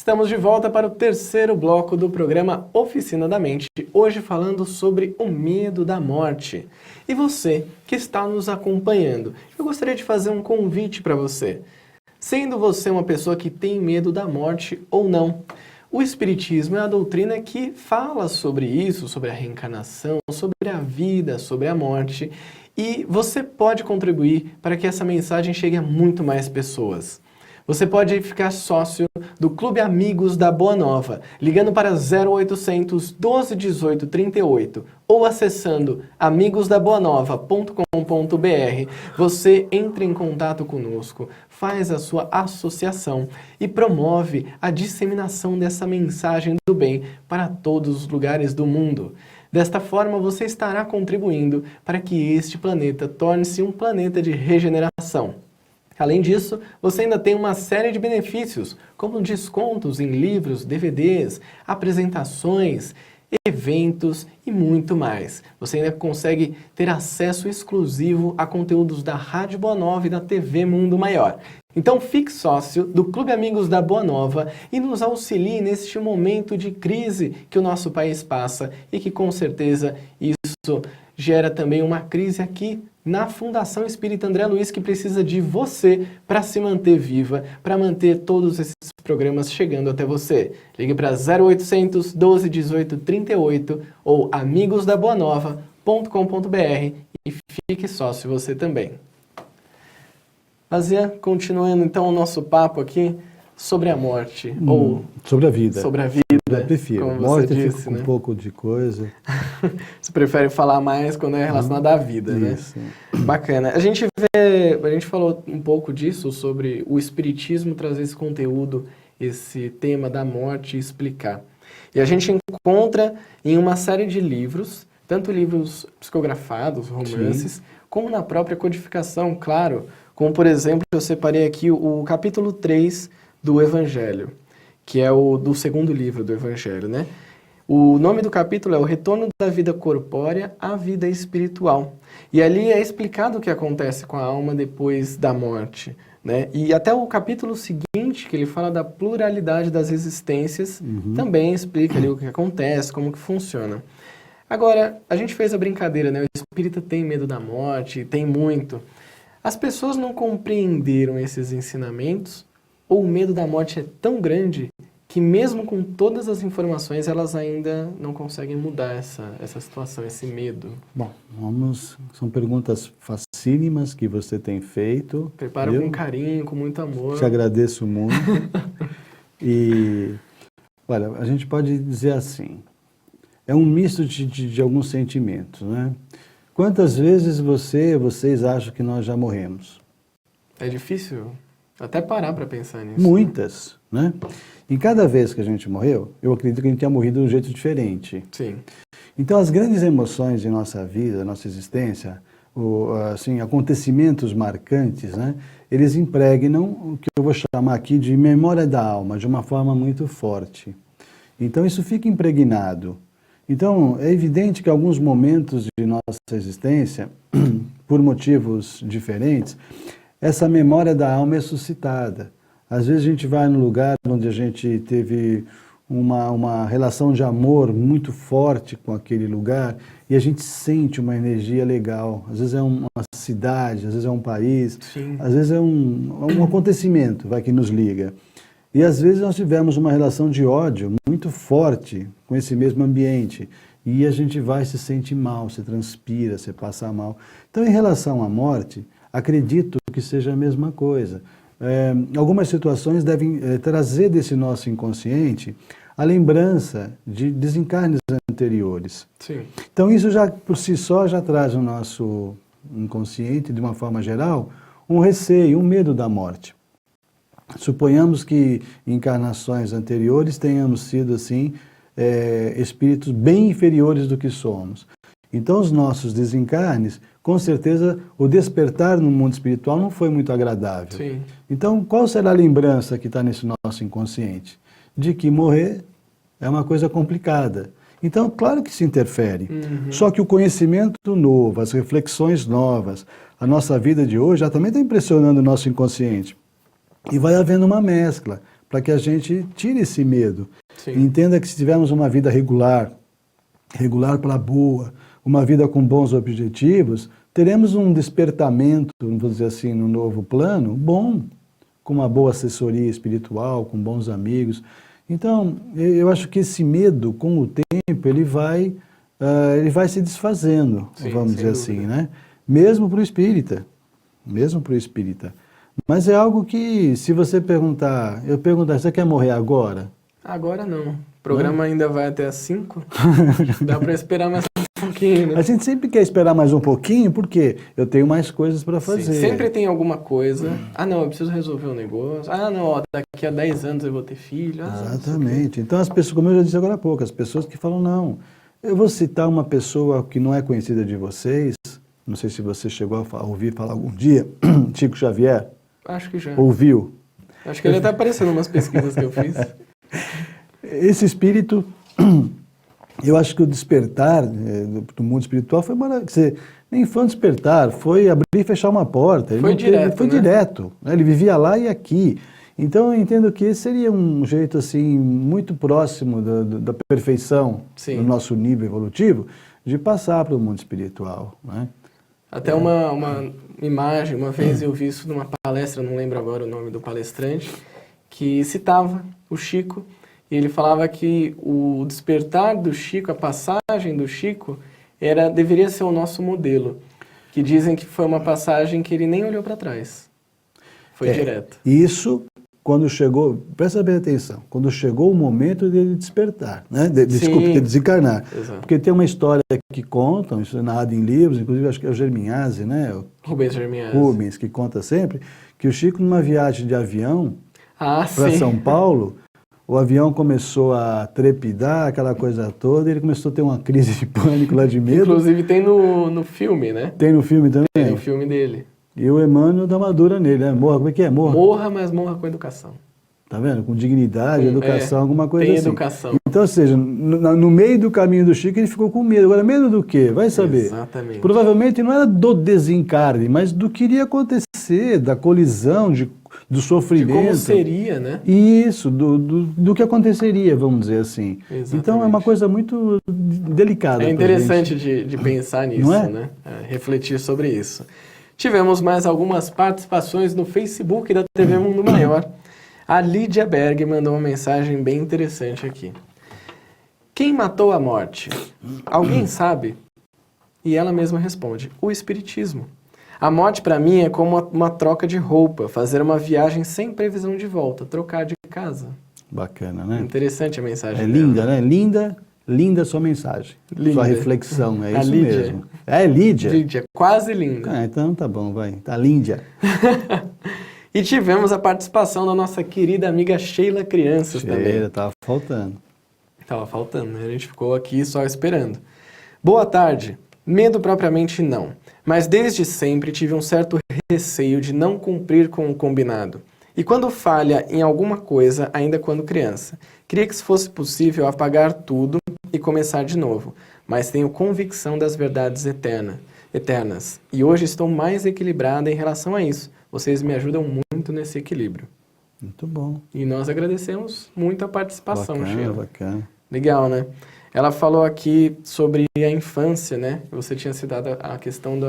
Estamos de volta para o terceiro bloco do programa Oficina da Mente, hoje falando sobre o medo da morte. E você que está nos acompanhando, eu gostaria de fazer um convite para você. Sendo você uma pessoa que tem medo da morte ou não, o Espiritismo é a doutrina que fala sobre isso, sobre a reencarnação, sobre a vida, sobre a morte, e você pode contribuir para que essa mensagem chegue a muito mais pessoas. Você pode ficar sócio do Clube Amigos da Boa Nova, ligando para 0800 12 18 38 ou acessando amigosdaboanova.com.br. Você entra em contato conosco, faz a sua associação e promove a disseminação dessa mensagem do bem para todos os lugares do mundo. Desta forma, você estará contribuindo para que este planeta torne-se um planeta de regeneração. Além disso, você ainda tem uma série de benefícios, como descontos em livros, DVDs, apresentações, eventos e muito mais. Você ainda consegue ter acesso exclusivo a conteúdos da Rádio Boa Nova e da TV Mundo Maior. Então fique sócio do Clube Amigos da Boa Nova e nos auxilie neste momento de crise que o nosso país passa e que com certeza isso gera também uma crise aqui na Fundação Espírita André Luiz, que precisa de você para se manter viva, para manter todos esses programas chegando até você. Ligue para 0800 12 18 38 ou amigosdaboanova.com.br e fique sócio você também. Fazia, continuando então o nosso papo aqui sobre a morte, ou sobre a vida. Sobre a vida, eu prefiro. como Morte você disse, fica com né? um pouco de coisa. Você prefere falar mais quando é relacionado à vida, Isso. né? Bacana. A gente falou um pouco disso, sobre o Espiritismo trazer esse conteúdo, esse tema da morte e explicar. E a gente encontra em uma série de livros, tanto livros psicografados, romances, Sim. como na própria codificação, claro. Como, por exemplo, eu separei aqui o capítulo 3 do Evangelho, que é o do segundo livro do Evangelho, né? O nome do capítulo é O Retorno da Vida Corpórea à Vida Espiritual. E ali é explicado o que acontece com a alma depois da morte, né? E até o capítulo seguinte, que ele fala da pluralidade das existências, também explica ali o que acontece, como que funciona. Agora, a gente fez a brincadeira, né? O espírita tem medo da morte, tem muito. As pessoas não compreenderam esses ensinamentos, ou o medo da morte é tão grande que mesmo com todas as informações, elas ainda não conseguem mudar essa situação, esse medo. Bom, são perguntas facílimas que você tem feito. Prepara com carinho, com muito amor. Te agradeço muito. E, olha, a gente pode dizer assim, é um misto de alguns sentimentos, né? Quantas vezes vocês acham que nós já morremos? É difícil até parar para pensar nisso. Muitas, né? E cada vez que a gente morreu, eu acredito que a gente tinha morrido de um jeito diferente. Sim. Então, as grandes emoções de nossa vida, nossa existência, assim, acontecimentos marcantes, né? Eles impregnam o que eu vou chamar aqui de memória da alma, de uma forma muito forte. Então, isso fica impregnado. Então, é evidente que alguns momentos de nossa existência, por motivos diferentes, essa memória da alma é suscitada. Às vezes a gente vai num lugar onde a gente teve uma relação de amor muito forte com aquele lugar e a gente sente uma energia legal. Às vezes é uma cidade, às vezes é um país, Sim. Às vezes é um acontecimento que nos liga. E às vezes nós tivemos uma relação de ódio muito forte com esse mesmo ambiente. E a gente se sente mal, se transpira, se passa mal. Então, em relação à morte, acredito que seja a mesma coisa. Algumas situações devem trazer desse nosso inconsciente a lembrança de desencarnes anteriores. Sim. Então, isso já por si só já traz no nosso inconsciente, de uma forma geral, um receio, um medo da morte. Suponhamos que em encarnações anteriores tenhamos sido, assim, espíritos bem inferiores do que somos. Então, os nossos desencarnes, com certeza, o despertar no mundo espiritual não foi muito agradável. Sim. Então, qual será a lembrança que está nesse nosso inconsciente? De que morrer é uma coisa complicada. Então, claro que se interfere. Só que o conhecimento novo, as reflexões novas, a nossa vida de hoje já também está impressionando o nosso inconsciente. E vai havendo uma mescla, para que a gente tire esse medo. Sim. Entenda que se tivermos uma vida regular para boa, uma vida com bons objetivos, teremos um despertamento, vamos dizer assim, no novo plano, bom, com uma boa assessoria espiritual, com bons amigos. Então, eu acho que esse medo, com o tempo, ele vai se desfazendo, Sim, vamos dizer sem dúvida. assim, né? Mesmo para o espírita. Mas é algo que, se você perguntar, você quer morrer agora? Agora não. O programa ainda vai até às 5. Dá para esperar mais um pouquinho, né? A gente sempre quer esperar mais um pouquinho, porque eu tenho mais coisas para fazer. Sim, sempre tem alguma coisa. Ah, não, eu preciso resolver um negócio. Ah, não, ó, daqui a 10 anos eu vou ter filho. Ah, Exatamente. Então, as pessoas, como eu já disse agora há pouco, as pessoas que falam, não, eu vou citar uma pessoa que não é conhecida de vocês, não sei se você chegou a ouvir falar algum dia, Chico Xavier. Acho que já. Ouviu? Acho que ele até apareceu em umas pesquisas que eu fiz. Esse espírito, eu acho que o despertar do mundo espiritual foi maravilhoso. Nem foi um despertar, foi abrir e fechar uma porta. Ele Foi direto, foi né? direto, né? Ele vivia lá e aqui. Então eu entendo que esse seria um jeito assim muito próximo da perfeição Sim. do nosso nível evolutivo de passar para o mundo espiritual, né? Até uma imagem, uma vez eu vi isso numa palestra, não lembro agora o nome do palestrante, que citava o Chico, e ele falava que o despertar do Chico, a passagem do Chico, deveria ser o nosso modelo, que dizem que foi uma passagem que ele nem olhou para trás, foi direto. Isso, quando chegou, presta bem atenção, quando chegou o momento dele despertar, né? Desculpe, de desencarnar. Exato. Porque tem uma história que contam, isso é narrado em livros, inclusive acho que é o Germinhazzi, né? Rubens Germinhazzi. Rubens, que conta sempre, que o Chico, numa viagem de avião para São Paulo, o avião começou a trepidar, aquela coisa toda, e ele começou a ter uma crise de pânico lá de medo. Inclusive tem no filme, né? Tem no filme também? Tem no filme dele. E o Emmanuel dá uma dura nele, né? Morra, como é que é? Morra, mas morra com educação. Tá vendo? Com dignidade, educação, alguma coisa tem assim. Educação. Então, ou seja, no meio do caminho do Chico, ele ficou com medo. Agora, medo do quê? Vai saber. Exatamente. Provavelmente não era do desencarne, mas do que iria acontecer, da colisão, do sofrimento. De como seria, né? Isso, do que aconteceria, vamos dizer assim. Exatamente. Então, é uma coisa muito delicada. É interessante de pensar nisso, Não é? né? Refletir sobre isso. Tivemos mais algumas participações no Facebook da TV Mundo Maior. A Lídia Berg mandou uma mensagem bem interessante aqui. Quem matou a morte? Alguém sabe? E ela mesma responde, o Espiritismo. A morte para mim é como uma troca de roupa, fazer uma viagem sem previsão de volta, trocar de casa. Bacana, né? Interessante a mensagem É dela. linda, né? Linda a sua mensagem. Linda. Sua reflexão, é A isso Lídia. mesmo. É Lídia? Lídia, quase linda. Ah, então tá bom, vai. Tá Líndia. E tivemos a participação da nossa querida amiga Sheila Crianças também. Tava faltando. Tava faltando, né? A gente ficou aqui só esperando. Boa tarde. Medo propriamente não, mas desde sempre tive um certo receio de não cumprir com o combinado. E quando falha em alguma coisa, ainda quando criança, queria que se fosse possível apagar tudo e começar de novo, mas tenho convicção das verdades eternas. E hoje estou mais equilibrada em relação a isso. Vocês me ajudam muito nesse equilíbrio. Muito bom. E nós agradecemos muito a participação, Sheila. Bacana. Legal, né? Ela falou aqui sobre a infância, né? Você tinha citado a questão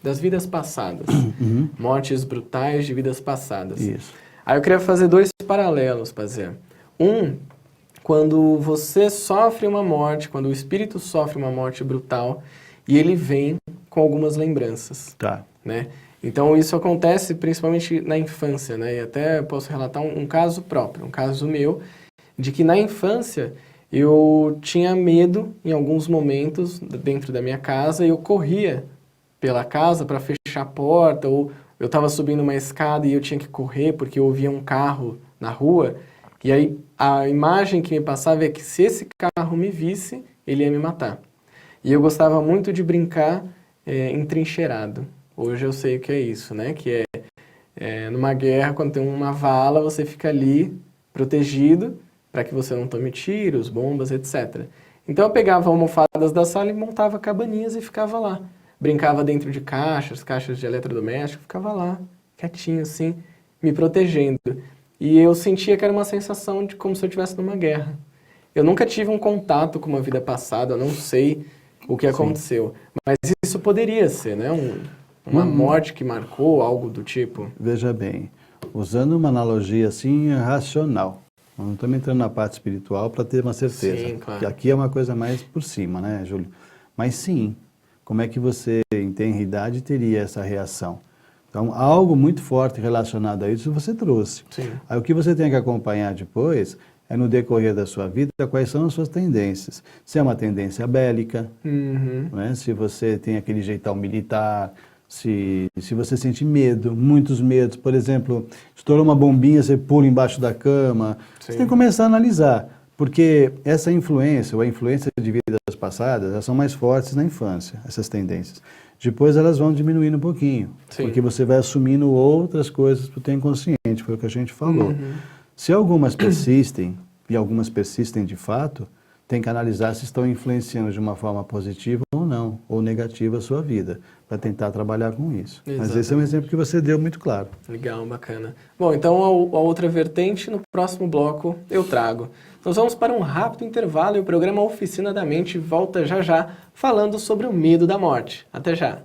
das vidas passadas. Uhum. Mortes brutais de vidas passadas. Isso. Aí eu queria fazer dois paralelos, Pazé. Quando você sofre uma morte, quando o espírito sofre uma morte brutal, e ele vem com algumas lembranças, Tá. né? Então isso acontece principalmente na infância, né? E até posso relatar um caso próprio, um caso meu, de que na infância eu tinha medo em alguns momentos dentro da minha casa e eu corria pela casa para fechar a porta, ou eu estava subindo uma escada e eu tinha que correr porque eu ouvia um carro na rua, e aí a imagem que me passava é que se esse carro me visse, ele ia me matar. E eu gostava muito de brincar entrincheirado. Hoje eu sei o que é isso, né? Que é numa guerra, quando tem uma vala, você fica ali protegido para que você não tome tiros, bombas, etc. Então eu pegava almofadas da sala e montava cabaninhas e ficava lá. Brincava dentro de caixas de eletrodoméstico, ficava lá, quietinho assim, me protegendo. E eu sentia que era uma sensação de como se eu estivesse numa guerra. Eu nunca tive um contato com uma vida passada, eu não sei o que aconteceu. Mas isso poderia ser, né? Uma morte que marcou, algo do tipo. Veja bem, usando uma analogia assim racional. Eu não estamos entrando na parte espiritual para ter uma certeza. Sim, claro. Que aqui é uma coisa mais por cima, né, Júlio? Mas sim, como é que você, em tenra idade, teria essa reação? Então, algo muito forte relacionado a isso você trouxe. Sim. Aí o que você tem que acompanhar depois é no decorrer da sua vida quais são as suas tendências. Se é uma tendência bélica, né? Se você tem aquele jeitão militar, se você sente medo, muitos medos. Por exemplo, estourou uma bombinha, você pula embaixo da cama. Sim. Você tem que começar a analisar. Porque essa influência, ou a influência de vidas passadas, elas são mais fortes na infância, essas tendências. Depois elas vão diminuindo um pouquinho, Sim. porque você vai assumindo outras coisas para o teu inconsciente, foi o que a gente falou. Se algumas persistem, e algumas persistem de fato, tem que analisar se estão influenciando de uma forma positiva ou não, ou negativa a sua vida, para tentar trabalhar com isso. Exatamente. Mas esse é um exemplo que você deu muito claro. Legal, bacana. Bom, então a outra vertente, no próximo bloco, eu trago. Nós vamos para um rápido intervalo e o programa Oficina da Mente volta já já, falando sobre o medo da morte. Até já!